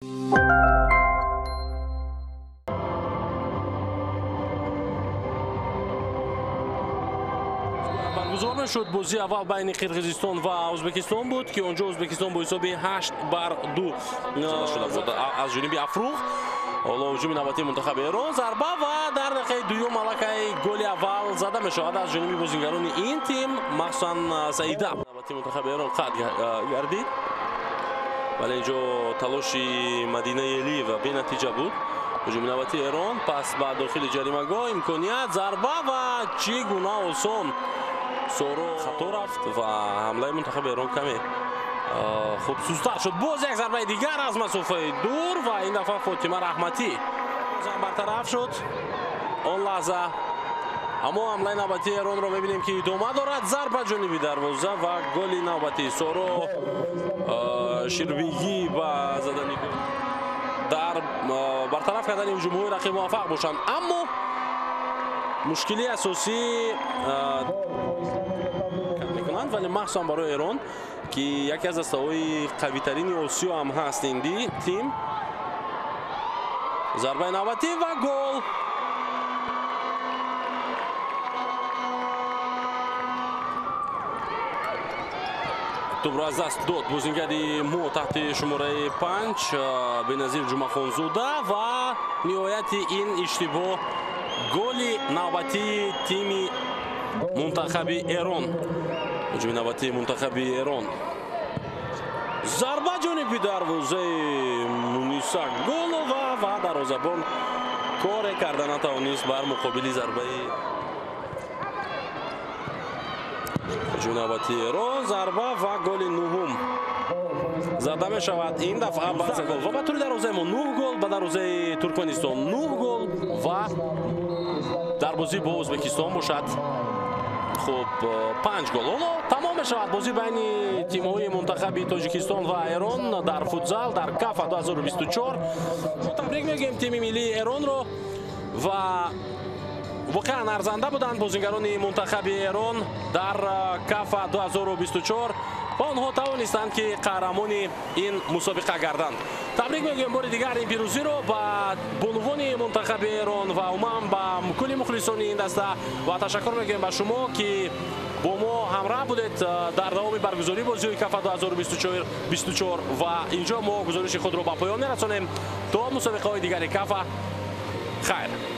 برگزار نشد. بازی اول بین قرقیزستان و ازبکستان بود که اونجا ازبکستان با حساب 8-2 شده بود از جانب افروخ. حالا هجوم نوبتی منتخب ایران، ضربه و در دقیقه دوم ملکه گل اول زده می شود از جانب بازیگران این تیم، مخصوصا سعیده. نوبتی منتخب ایران قطع گردید، ولی اینجا تلاشی مدینه الیو بی نتیجه بود. هجوم نوبتی ایران پس با داخل جریمه‌گاه امکانیت ضربه و چگونه آسان سورو خطا رفت و حمله منتخب ایران کمی خوب سوزتر شد. باز یک ضربه دیگر از مسافه دور و این دفعه فاطمه رحمتی برطرف شد. آن لحظه اما حمله نوبتی ایران رو میبینیم که ادامه دارد. ضربه جانبی دروازه و گل نوبتی. سورو شیربیگی و زدنی در برطرف کردن هجوم‌های رقیب موفق باشند، اما مشکلی اساسی میکنند، ولی مخصوصا برای ایران که یکی از دسته‌های قوی‌ترین آسیا هم هست این تیم. ضربه نوبتی و گل. توپ را از دست داد بازیگر مو تحت شماره 5 بنظیر جمعه‌خانزاده و نهایت این اشتباه گل نوبتی تیم منتخب ایران. هجوم نوبتی منتخب ایران، ضربه جانبی دروازه مونیسا گل و دروازه‌بان کار کردن نتوانست بر مقابل ضربه. هجوم نوبتی ایران، ضربه و گل نهم زده می شود این دفعه بازی گل و به طور دروازه ما 9 گل، به دروازه ترکمنستان 9 گل و در بازی با ازبکستان باشد خب 5 گل. حالا تمام شود بازی بین تیم‌های منتخب تاجیکستان و ایران در فوتزال در کاف 2024. تبریک میگیم تیم ملی ایران رو و واقعا ارزنده بودند بازیگران منتخب ایران در کاف 2024 و آنها توانستند که قهرمان این مسابقه گردند. تبریک میگیم بار دیگر این پیروزی رو با بانوان منتخب ایران و عموما با کل مخلصان این دسته و تشکر میگیم به شما که با ما همراه بودید در دوام برگزاری بازی کاف 2024 و اینجا ما گزارش خود رو به پایان میرسانیم تا مسابقه های دیگر کاف. خیر.